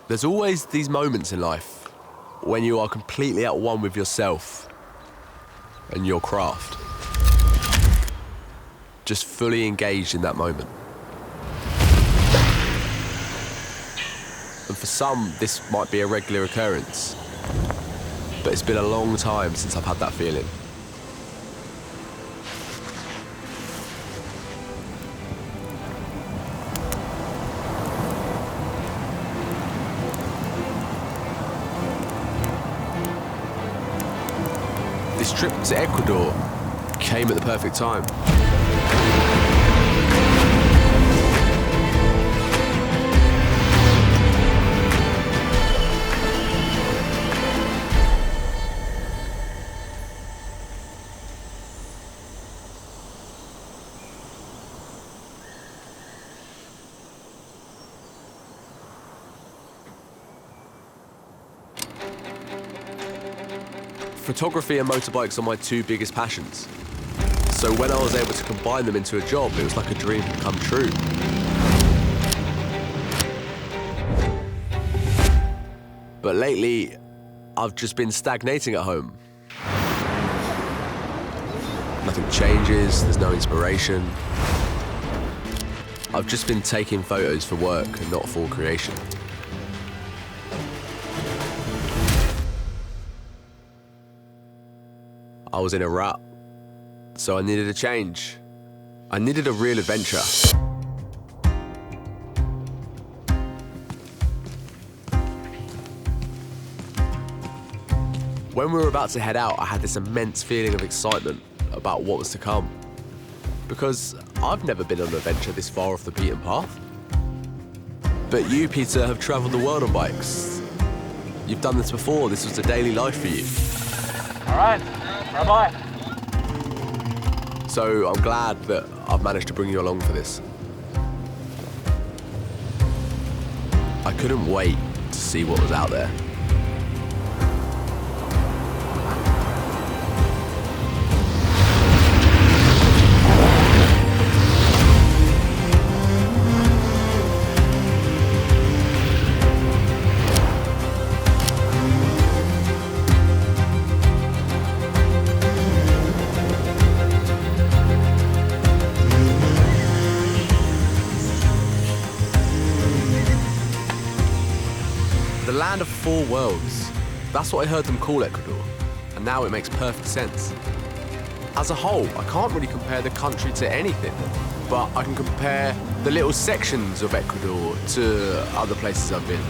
There's always these moments in life when you are completely at one with yourself and your craft. Just fully engaged in that moment. And for some, this might be a regular occurrence, but it's been a long time since I've had that feeling. This trip to Ecuador came at the perfect time. Photography and motorbikes are my two biggest passions. So when I was able to combine them into a job, it was like a dream come true. But lately, I've just been stagnating at home. Nothing changes, there's no inspiration. I've just been taking photos for work and not for creation. I was in a rut, so I needed a change. I needed a real adventure. When we were about to head out, I had this immense feeling of excitement about what was to come. Because I've never been on an adventure this far off the beaten path. But you, Peter, have travelled the world on bikes. You've done this before, this was a daily life for you. All right. Bye-bye. So I'm glad that I've managed to bring you along for this. I couldn't wait to see what was out there. The land of four worlds. That's what I heard them call Ecuador, and now it makes perfect sense. As a whole, I can't really compare the country to anything, but I can compare the little sections of Ecuador to other places I've been.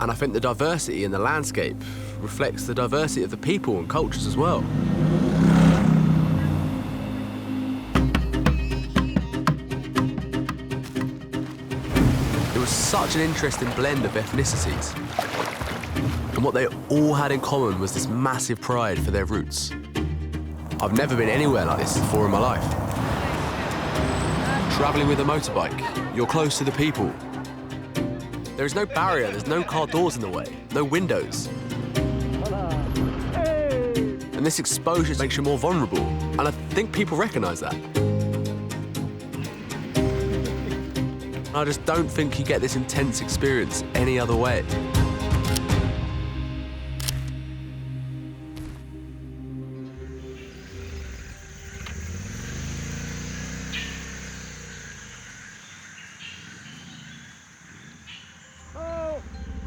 And I think the diversity in the landscape reflects the diversity of the people and cultures as well. It was such an interesting blend of ethnicities. And what they all had in common was this massive pride for their roots. I've never been anywhere like this before in my life. Traveling with a motorbike, you're close to the people. There is no barrier, there's no car doors in the way, no windows. And this exposure makes you more vulnerable, and I think people recognise that. I just don't think you get this intense experience any other way.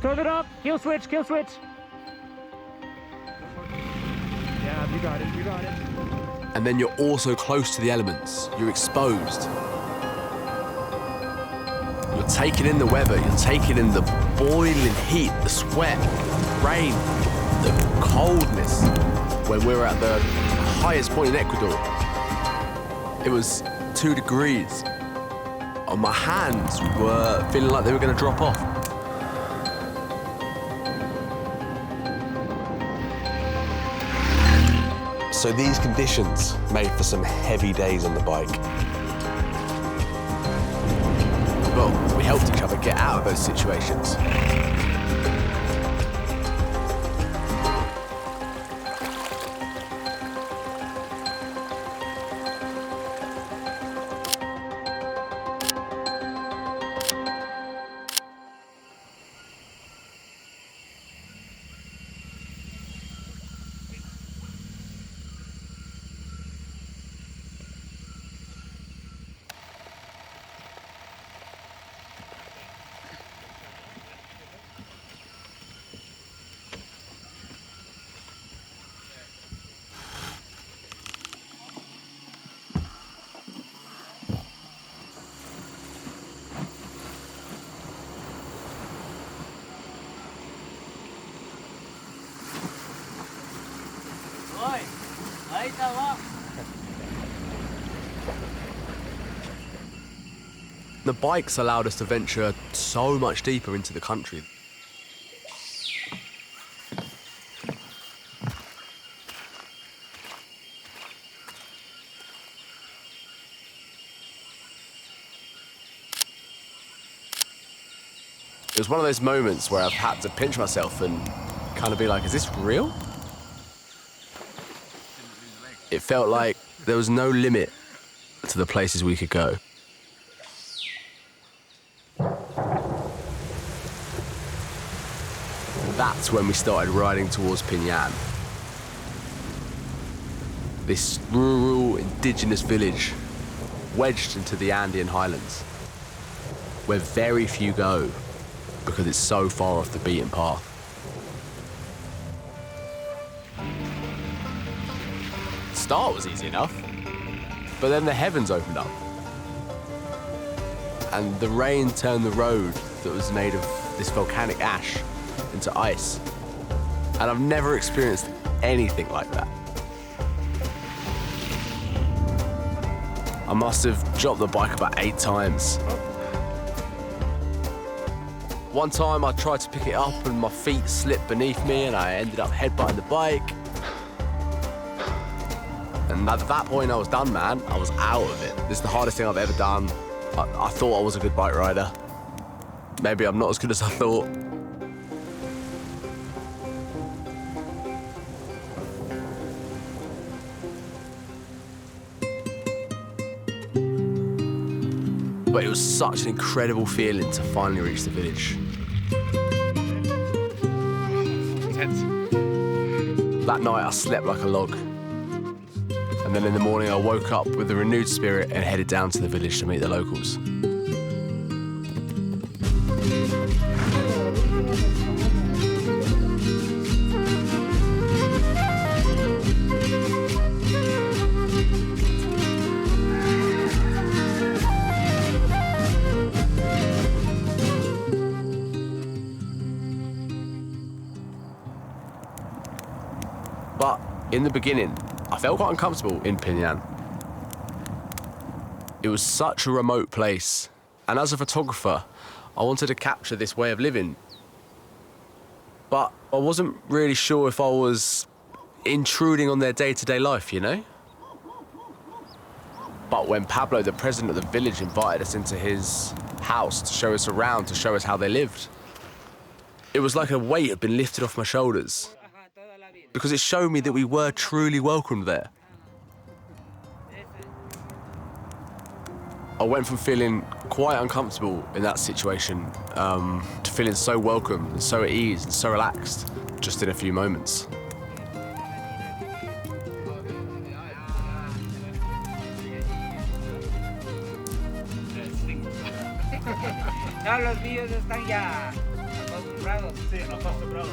Turn it up. Kill switch, kill switch. Yeah, you got it, you got it. And then you're also close to the elements. You're exposed. You're taking in the weather. You're taking in the boiling heat, the sweat, the rain, the coldness. When we were at the highest point in Ecuador, it was 2 degrees. On my hands were feeling like they were going to drop off. So these conditions made for some heavy days on the bike. Well, we helped each other get out of those situations. The bikes allowed us to venture so much deeper into the country. It was one of those moments where I've had to pinch myself and kind of be like, is this real? It felt like there was no limit to the places we could go. That's when we started riding towards Pinñan. This rural, indigenous village wedged into the Andean highlands, where very few go because it's so far off the beaten path. The start was easy enough, but then the heavens opened up, and the rain turned the road that was made of this volcanic ash into ice. And I've never experienced anything like that. I must have dropped the bike about 8 times. One time I tried to pick it up and my feet slipped beneath me and I ended up headbutting the bike. And at that point I was done, man. I was out of it. This is the hardest thing I've ever done. I thought I was a good bike rider. Maybe I'm not as good as I thought. But it was such an incredible feeling to finally reach the village. That night I slept like a log. And then in the morning I woke up with a renewed spirit and headed down to the village to meet the locals. But in the beginning, I felt quite uncomfortable in Pinñan. It was such a remote place, and as a photographer, I wanted to capture this way of living. But I wasn't really sure if I was intruding on their day-to-day life, you know? But when Pablo, the president of the village, invited us into his house to show us around, to show us how they lived, it was like a weight had been lifted off my shoulders, because it showed me that we were truly welcomed there. I went from feeling quite uncomfortable in that situation to feeling so welcome and so at ease and so relaxed just in a few moments. No, los míos están ya acostumbrados. Sí, acostumbrados.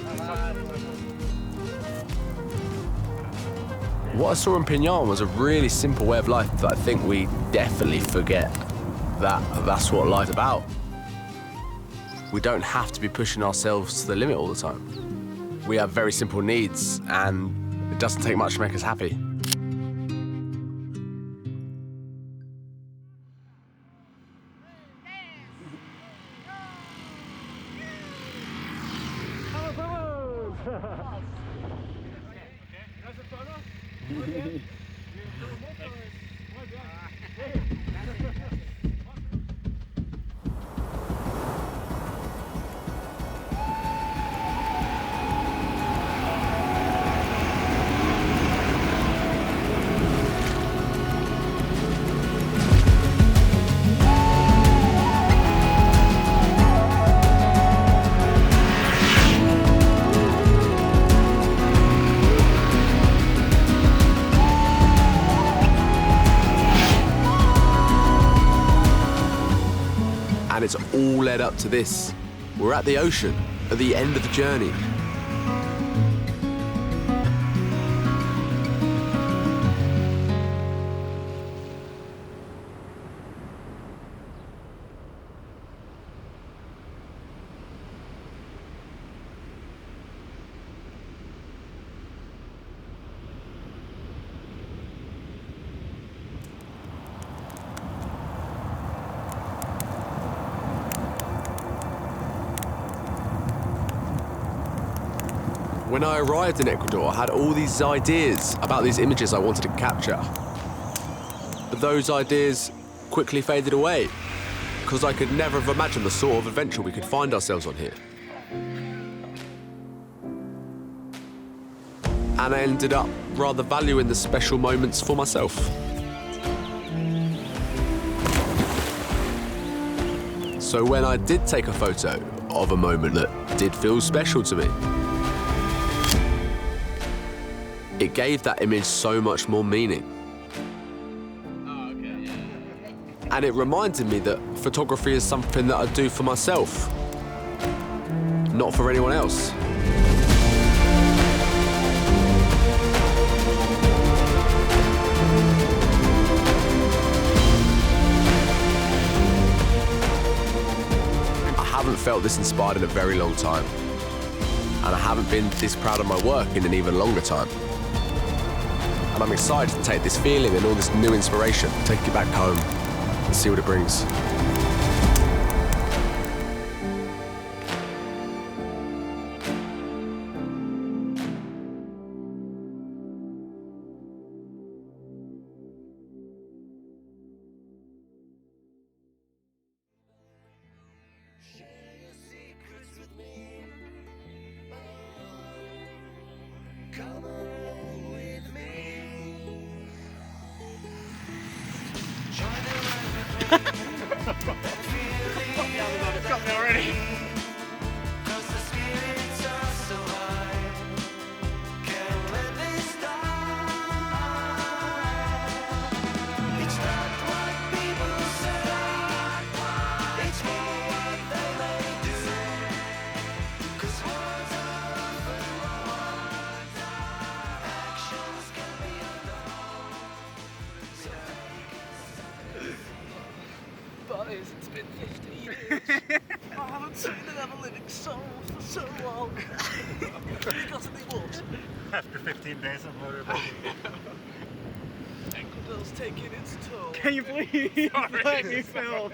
What I saw in Pinñan was a really simple way of life that I think we definitely forget that that's what life's about. We don't have to be pushing ourselves to the limit all the time. We have very simple needs, and it doesn't take much to make us happy. And it's all led up to this. We're at the ocean, at the end of the journey. When I arrived in Ecuador, I had all these ideas about these images I wanted to capture. But those ideas quickly faded away, because I could never have imagined the sort of adventure we could find ourselves on here. And I ended up rather valuing the special moments for myself. So when I did take a photo of a moment that did feel special to me, it gave that image so much more meaning. Oh, okay, yeah. And it reminded me that photography is something that I do for myself, not for anyone else. I haven't felt this inspired in a very long time. And I haven't been this proud of my work in an even longer time. And I'm excited to take this feeling and all this new inspiration, take it back home and see what it brings. It's got me already. Boys, it's been 50 years. I haven't seen another living soul for so long. You got any water? After 15 days of motorcycle. Ecuador's taking its toll. Can you please let me film?